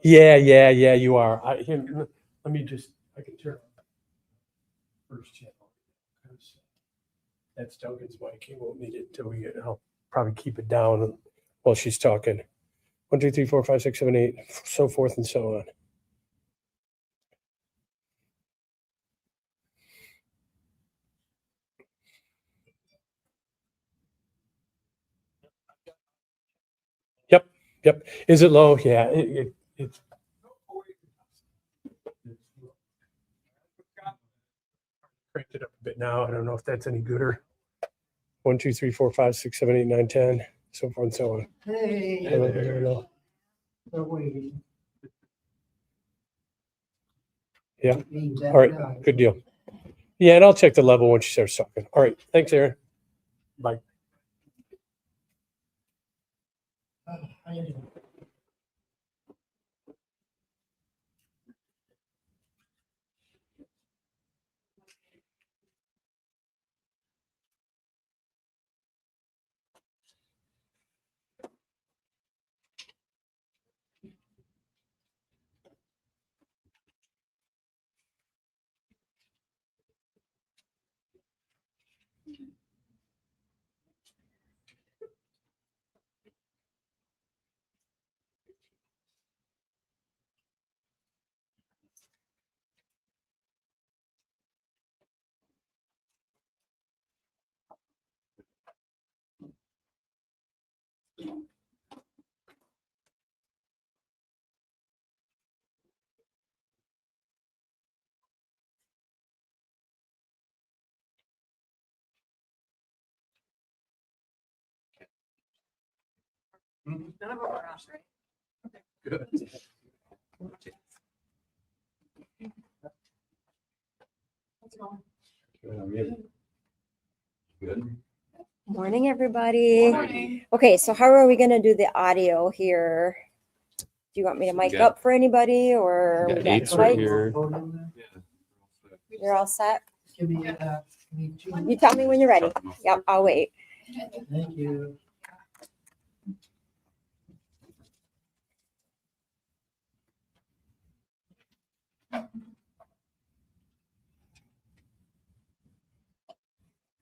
Yeah, you are. Let me just, I can turn on first channel. That's Duncan's mic. He won't need it until we get, I'll probably keep it down while she's talking. 1, 2, 3, 4, 5, 6, 7, 8, so forth and so on. Yep. Is it low? Yeah, it's. Cranked it up a bit now. I don't know if that's any gooder. 1, 2, 3, 4, 5, 6, 7, 8, 9, 10, so forth and so on. Hey. Hello. They're waiting. Yeah. All right. Good deal. Yeah, and I'll check the level when she starts talking. All right. Thanks, Aaron. Bye. None of them are off, right? Okay. Good. How's it going? Good. Morning, everybody. Morning. Okay, so how are we going to do the audio here? Do you want me to mic up for anybody or We we got got eights right mics? here. You're all set? Give me 2. You tell me when you're ready. Yep, I'll wait. Thank you.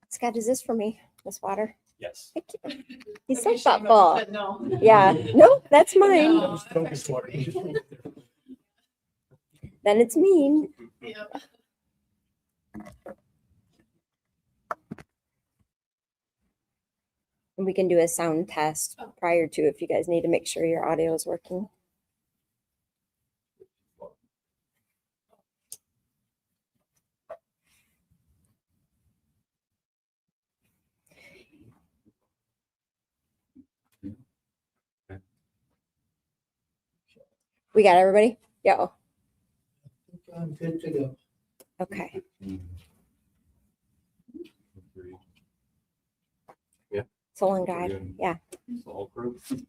Scott, is this for me? This water? Yes. Thank you. He's so I'd be ashamed if you thoughtful. said no. Yeah. No, that's mine. No. Focus water. Then it's mean. Yep. And we can do a sound test prior to if you guys need to make sure your audio is working. We got everybody? Yeah. I'm good to go. Okay. Yeah. Solon guide. Yeah. All approved.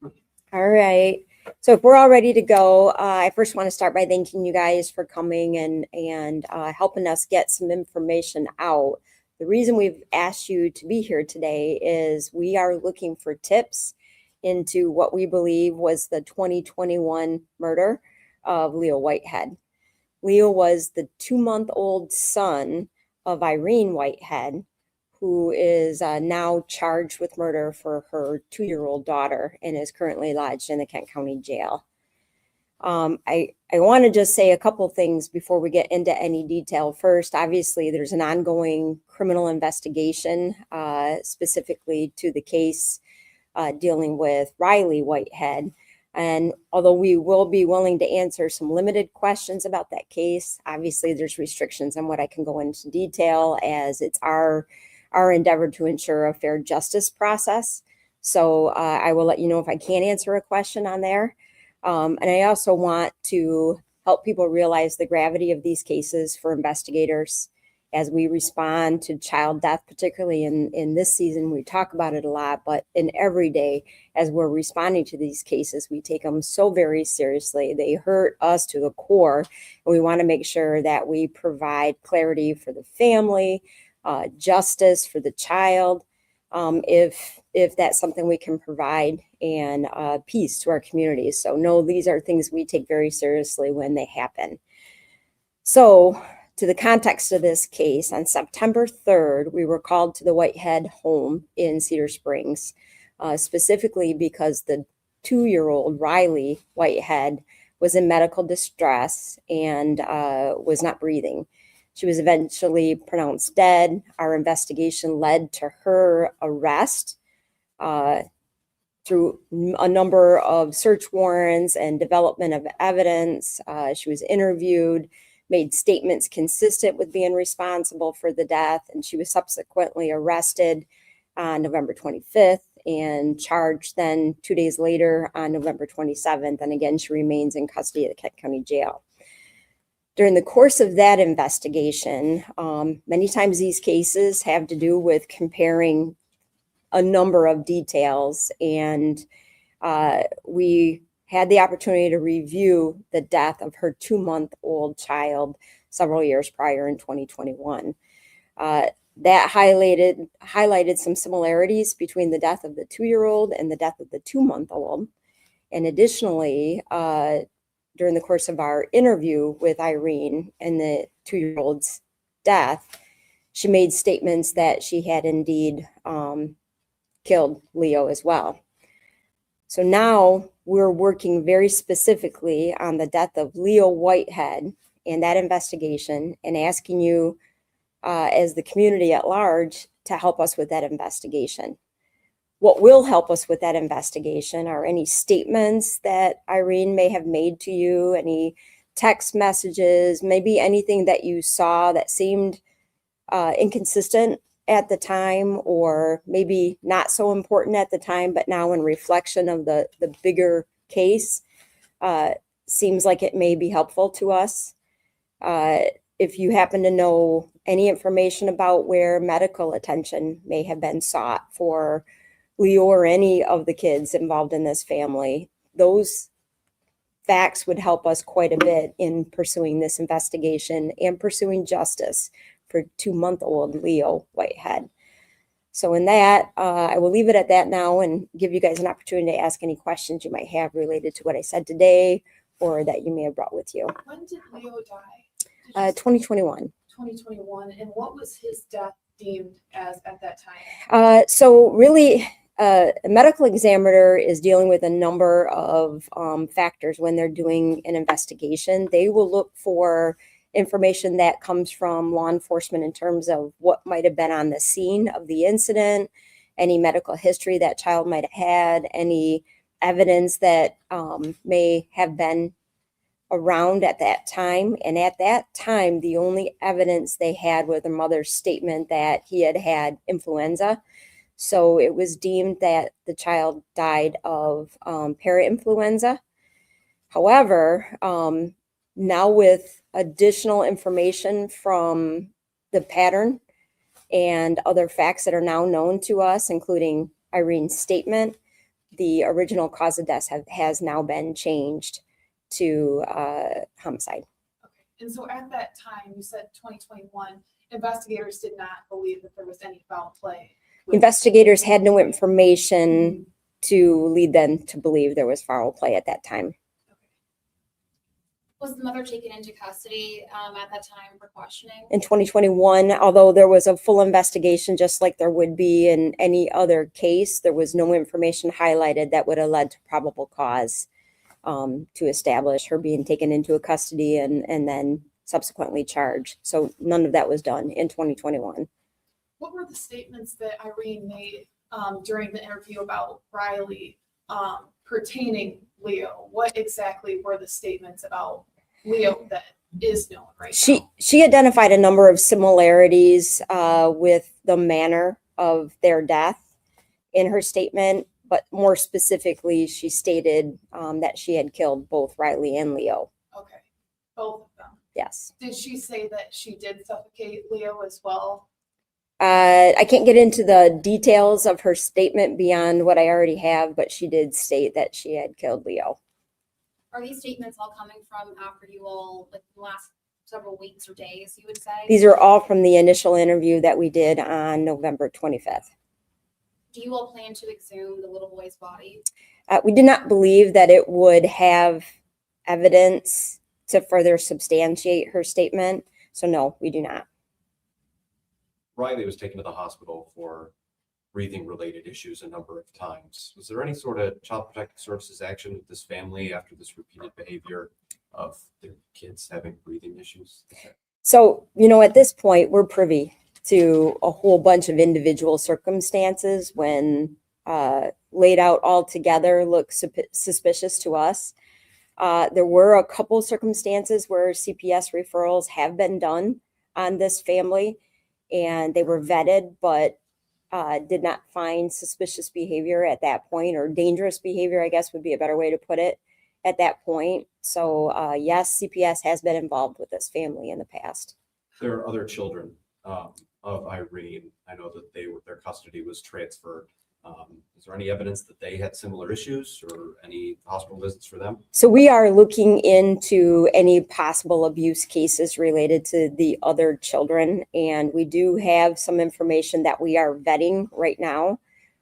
All right. So if we're all ready to go, I first want to start by thanking you guys for coming and helping us get some information out. The reason we've asked you to be here today is we are looking for tips into what we believe was the 2021 murder of Leo Whitehead. Leo was the 2-month-old son of Irene Whitehead, who is now charged with murder for her 2-year-old daughter and is currently lodged in the Kent County Jail. I want to just say a couple things before we get into any detail. First, obviously, there's an ongoing criminal investigation specifically to the case dealing with Ryleigh Whitehead. And although we will be willing to answer some limited questions about that case, obviously there's restrictions on what I can go into detail, as it's our endeavor to ensure a fair justice process. So I will let you know if I can't answer a question on there. And I also want to help people realize the gravity of these cases for investigators as we respond to child death, particularly in this season. We talk about it a lot, but in every day as we're responding to these cases, we take them so very seriously. They hurt us to the core, and we want to make sure that we provide clarity for the family, justice for the child, if that's something we can provide, and peace to our communities. So no, these are things we take very seriously when they happen. So to the context of this case, on September 3rd, we were called to the Whitehead home in Cedar Springs, specifically because the 2-year-old Ryleigh Whitehead was in medical distress and was not breathing. She was eventually pronounced dead. Our investigation led to her arrest through a number of search warrants and development of evidence. She was interviewed, made statements consistent with being responsible for the death, and she was subsequently arrested on November 25th and charged then 2 days later on November 27th. And again, she remains in custody at the Kent County Jail. During the course of that investigation, many times these cases have to do with comparing a number of details, and we had the opportunity to review the death of her 2-month-old child several years prior in 2021. That highlighted some similarities between the death of the 2-year-old and the death of the 2-month-old. And additionally, during the course of our interview with Irene and the 2-year-old's death, she made statements that she had indeed killed Leo as well. So now we're working very specifically on the death of Leo Whitehead and that investigation, and asking you as the community at large to help us with that investigation. What will help us with that investigation are any statements that Irene may have made to you, any text messages, maybe anything that you saw that seemed inconsistent at the time, or maybe not so important at the time, but now in reflection of the bigger case, seems like it may be helpful to us. If you happen to know any information about where medical attention may have been sought for Leo or any of the kids involved in this family, those facts would help us quite a bit in pursuing this investigation and pursuing justice for 2-month-old Leo Whitehead. So in that, I will leave it at that now and give you guys an opportunity to ask any questions you might have related to what I said today or that you may have brought with you. When did Leo die? 2021. 2021. And what was his death deemed as at that time? So really, a medical examiner is dealing with a number of factors when they're doing an investigation. They will look for information that comes from law enforcement in terms of what might have been on the scene of the incident, any medical history that child might have had, any evidence that may have been around at that time. And at that time, the only evidence they had was the mother's statement that he had had influenza. So it was deemed that the child died of parainfluenza. However, now with additional information from the pattern and other facts that are now known to us, including Irene's statement, the original cause of death has now been changed to homicide. Okay. And so at that time, you said 2021, investigators did not believe that there was any foul play. Investigators had no information to lead them to believe there was foul play at that time. Was the mother taken into custody at that time for questioning? In 2021, although there was a full investigation, just like there would be in any other case, there was no information highlighted that would have led to probable cause to establish her being taken into custody and then subsequently charged. So none of that was done in 2021. What were the statements that Irene made during the interview about Ryleigh pertaining Leo? What exactly were the statements about Leo that is known right now? She identified a number of similarities with the manner of their death in her statement, but more specifically, she stated that she had killed both Ryleigh and Leo. Okay, both of them. Yes. Did she say that she did suffocate Leo as well? I can't get into the details of her statement beyond what I already have, but she did state that she had killed Leo. Are these statements all coming from after you all, like the last several weeks or days, you would say? These are all from the initial interview that we did on November 25th. Do you all plan to exhume the little boy's body? We did not believe that it would have evidence to further substantiate her statement. So no, we do not. Ryleigh was taken to the hospital for breathing related issues a number of times. Was there any sort of child protective services action with this family after this repeated behavior of their kids having breathing issues? So, at this point, we're privy to a whole bunch of individual circumstances when laid out all together look suspicious to us. There were a couple circumstances where CPS referrals have been done on this family, and they were vetted, but did not find suspicious behavior at that point, or dangerous behavior, I guess would be a better way to put it, at that point. So yes, CPS has been involved with this family in the past. There are other children of Irene. I know that their custody was transferred. Is there any evidence that they had similar issues or any hospital visits for them? So we are looking into any possible abuse cases related to the other children, and we do have some information that we are vetting right now.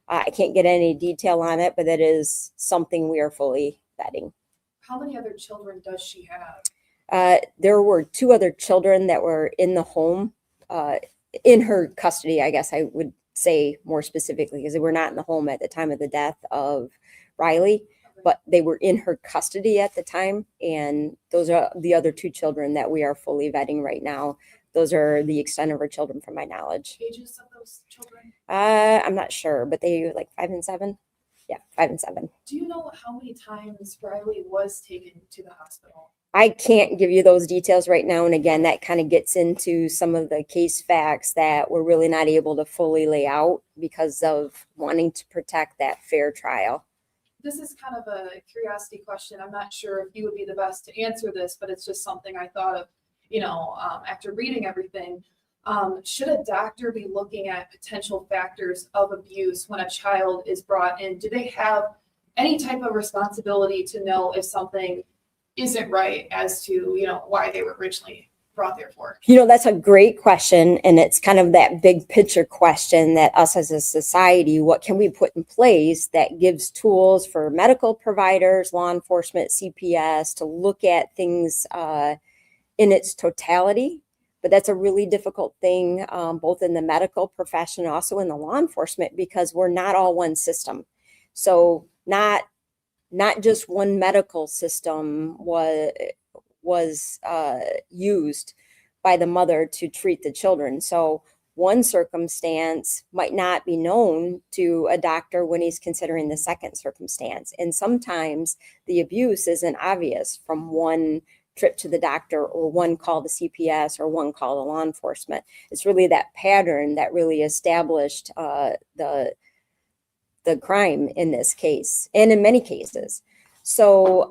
I can't get any detail on it, but it is something we are fully vetting. How many other children does she have? There were 2 other children that were in the home, in her custody, I guess I would say more specifically, because they were not in the home at the time of the death of Ryleigh, but they were in her custody at the time. And those are the other 2 children that we are fully vetting right now. Those are the extent of her children from my knowledge. Ages of those children? I'm not sure, but they like 5 and 7. Yeah, 5 and 7. Do you know how many times Ryleigh was taken to the hospital? I can't give you those details right now. And again, that kind of gets into some of the case facts that we're really not able to fully lay out because of wanting to protect that fair trial. This is kind of a curiosity question. I'm not sure if you would be the best to answer this, but it's just something I thought of, after reading everything. Should a doctor be looking at potential factors of abuse when a child is brought in? Do they have any type of responsibility to know if something isn't right as to, why they were originally brought there for? That's a great question. And it's kind of that big picture question that us as a society, what can we put in place that gives tools for medical providers, law enforcement, CPS to look at things in its totality? But that's a really difficult thing, both in the medical profession, also in the law enforcement, because we're not all one system. So not just one medical system was used by the mother to treat the children. So one circumstance might not be known to a doctor when he's considering the second circumstance. And sometimes the abuse isn't obvious from one trip to the doctor or one call to CPS or one call to law enforcement. It's really that pattern that really established the crime in this case and in many cases. So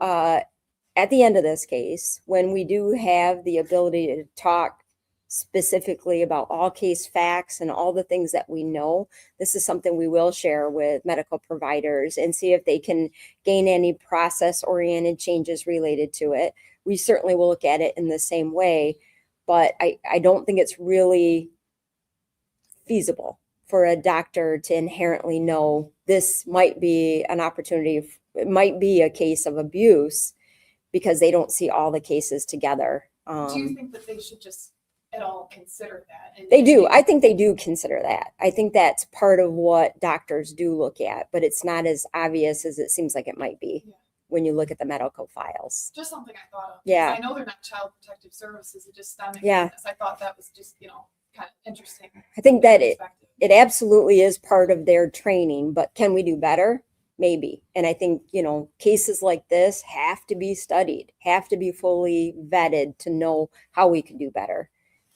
at the end of this case, when we do have the ability to talk specifically about all case facts and all the things that we know, this is something we will share with medical providers and see if they can gain any process-oriented changes related to it. We certainly will look at it in the same way, but I don't think it's really feasible for a doctor to inherently know this might be an opportunity, it might be a case of abuse, because they don't see all the cases together. Do you think that they should just at all consider that? And They do. I think they do consider that. I think that's part of what doctors do look at, but it's not as obvious as it seems like it might be when you look at the medical files. Just something I thought of. Yeah. I know they're not child protective services. It just stemmed Yeah. from this. I thought that was just, kind of interesting. I think that perspective. it absolutely is part of their training, but can we do better? Maybe. And I think, cases like this have to be studied, have to be fully vetted to know how we can do better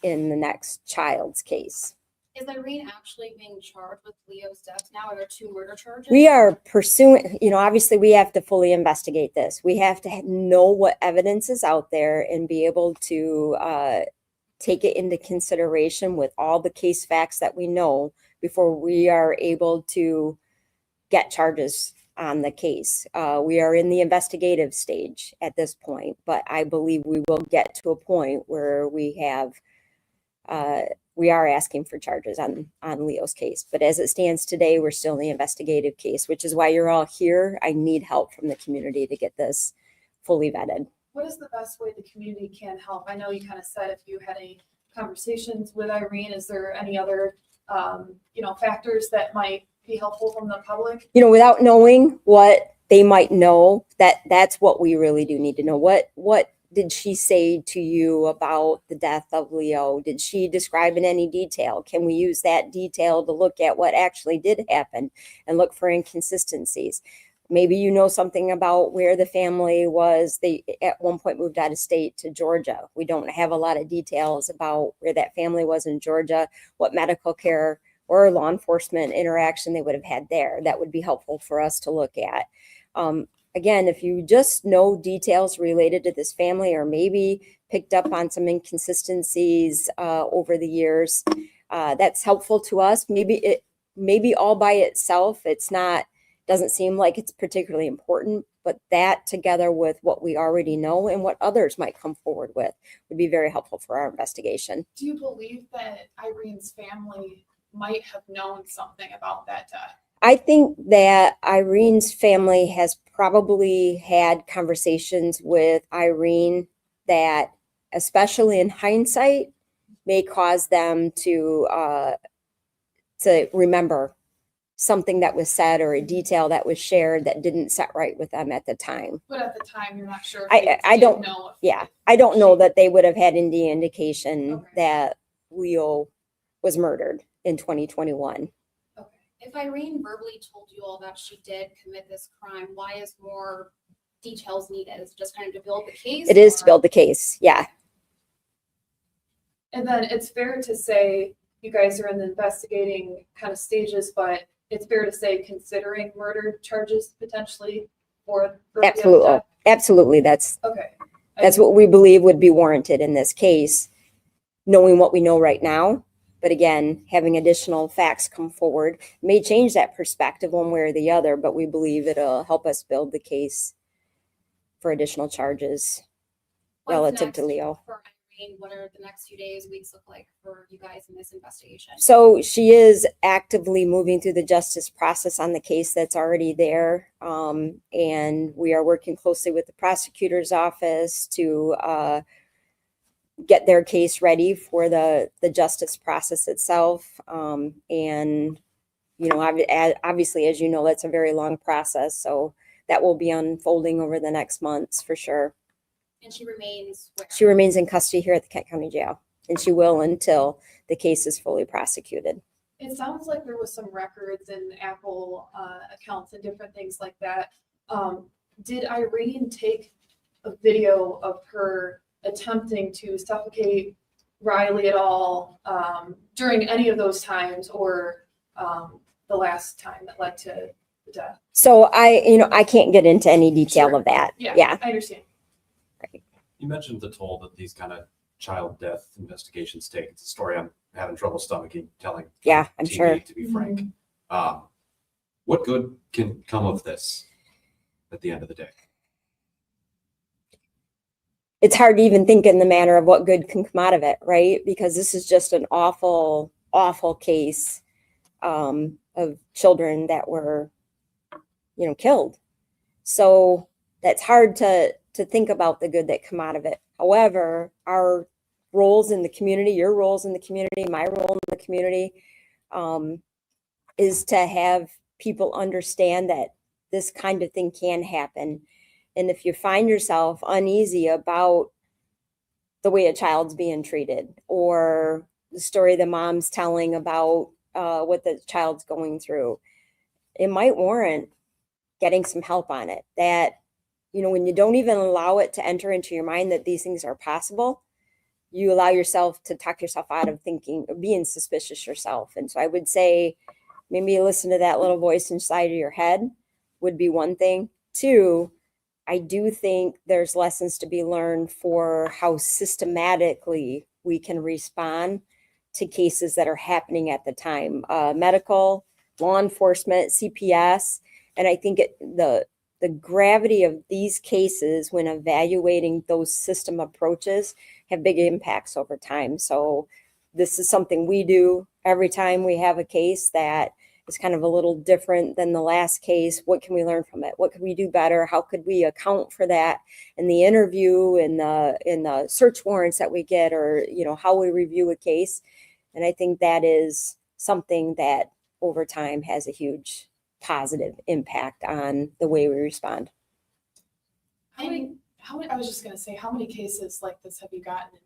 in the next child's case. Is Irene actually being charged with Leo's death now? Are there 2 murder charges? We are pursuing, obviously we have to fully investigate this. We have to know what evidence is out there and be able to take it into consideration with all the case facts that we know before we are able to get charges on the case. We are in the investigative stage at this point, but I believe we will get to a point where we have we are asking for charges on Leo's case. But as it stands today, we're still in the investigative case, which is why you're all here. I need help from the community to get this fully vetted. What is the best way the community can help? I know you kind of said if you had any conversations with Irene, is there any other, factors that might be helpful from the public? Without knowing what they might know, that's what we really do need to know. What did she say to you about the death of Leo? Did she describe in any detail? Can we use that detail to look at what actually did happen and look for inconsistencies? Maybe you know something about where the family was. They at one point moved out of state to Georgia. We don't have a lot of details about where that family was in Georgia, what medical care or law enforcement interaction they would have had there. That would be helpful for us to look at. Again, if you just know details related to this family or maybe picked up on some inconsistencies over the years, that's helpful to us. Maybe all by itself, doesn't seem like it's particularly important, but that together with what we already know and what others might come forward with would be very helpful for our investigation. Do you believe that Irene's family might have known something about that death? I think that Irene's family has probably had conversations with Irene that, especially in hindsight, may cause them to remember something that was said or a detail that was shared that didn't set right with them at the time. But at the time, you're not sure. I don't know. Yeah, I don't know that they would have had any indication Okay. that Leo was murdered in 2021. Okay. If Irene verbally told you all that she did commit this crime, why is more details needed? Is it just kind of to build the case? It is to or- build the case. Yeah. And then it's fair to say you guys are in the investigating kind of stages, but it's fair to say considering murder charges potentially for the Absolutely. death? Absolutely. That's Okay. what we believe would be warranted in this case, knowing what we know right now. But again, having additional facts come forward may change that perspective one way or the other, but we believe it'll help us build the case for additional charges What's relative to next Leo. For Irene, what are the next few days, weeks look like for you guys in this investigation? So she is actively moving through the justice process on the case that's already there. And we are working closely with the prosecutor's office to get their case ready for the justice process itself. And, obviously, as you know, that's a very long process. So that will be unfolding over the next months for sure. And she remains where? She remains in custody here at the Kent County Jail, and she will until the case is fully prosecuted. It sounds like there was some records and Apple accounts and different things like that. Did Irene take a video of her attempting to suffocate Ryleigh at all during any of those times or the last time that led to the death? So I can't get into any detail Sure. of that. Yeah, I understand. You mentioned the toll that these kind of child death investigations take. It's a story I'm having trouble stomaching telling. Yeah, I'm TV, sure. To be frank, what good can come of this at the end of the day? It's hard to even think in the manner of what good can come out of it, right? Because this is just an awful, awful case of children that were, killed. So that's hard to think about the good that come out of it. However, our roles in the community, your roles in the community, my role in the community, is to have people understand that this kind of thing can happen. And if you find yourself uneasy about the way a child's being treated or the story the mom's telling about what the child's going through, it might warrant getting some help on it. That, when you don't even allow it to enter into your mind that these things are possible, you allow yourself to talk yourself out of thinking, being suspicious yourself. And so I would say maybe listen to that little voice inside of your head would be one thing. Two, I do think there's lessons to be learned for how systematically we can respond to cases that are happening at the time. Medical, law enforcement, CPS, and I think the gravity of these cases when evaluating those system approaches have big impacts over time. So this is something we do every time we have a case that is kind of a little different than the last case. What can we learn from it? What could we do better? How could we account for that in the interview, in the search warrants that we get, or how we review a case? And I think that is something that over time has a huge positive impact on the way we respond. I was just gonna say, how many cases like this have you gotten in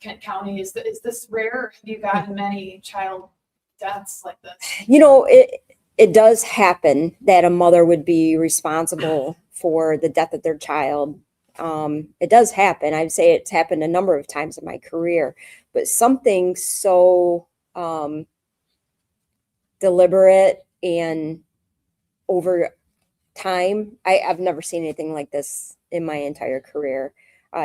Kent County? Is this rare? Have you gotten many child deaths like this? It does happen that a mother would be responsible for the death of their child. It does happen. I'd say it's happened a number of times in my career, but something so deliberate and over time, I've never seen anything like this in my entire career.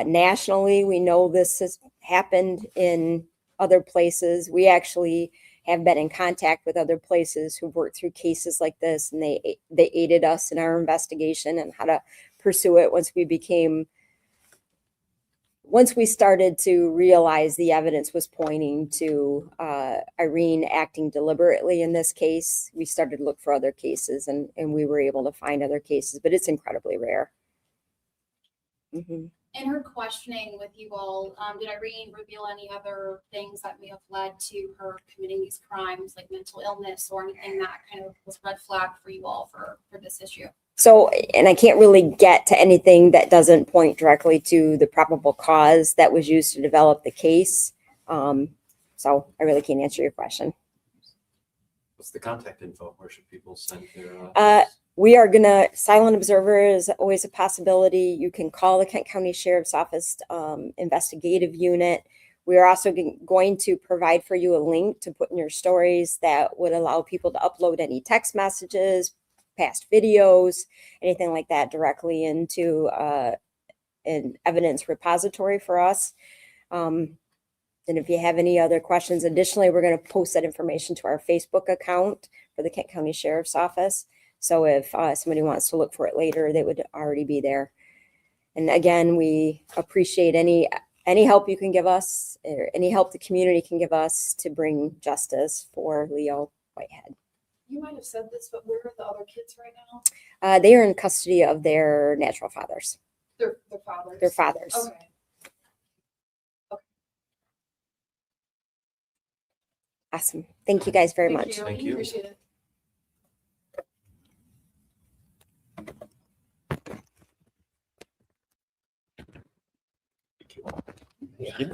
Nationally, we know this has happened in other places. We actually have been in contact with other places who've worked through cases like this, and they aided us in our investigation and how to pursue it once we started to realize the evidence was pointing to Irene acting deliberately in this case. We started to look for other cases, and we were able to find other cases, but it's incredibly rare. Mm-hmm. In her questioning with you all, did Irene reveal any other things that may have led to her committing these crimes, like mental illness or anything that kind of was red flag for you all for this issue? So, and I can't really get to anything that doesn't point directly to the probable cause that was used to develop the case. So I really can't answer your question. What's the contact info? Where should people send their? We are silent observer is always a possibility. You can call the Kent County Sheriff's Office investigative unit. We are also going to provide for you a link to put in your stories that would allow people to upload any text messages, past videos, anything like that directly into an evidence repository for us. And if you have any other questions, additionally, we're going to post that information to our Facebook account for the Kent County Sheriff's Office. So if somebody wants to look for it later, they would already be there. And again, we appreciate any help you can give us, or any help the community can give us to bring justice for Leo Whitehead. You might have said this, but where are the other kids right now? They are in custody of their natural fathers. Their fathers. Their fathers. Okay. Awesome. Thank you guys very Thank much. you. Thank you. Appreciate it. Thank you.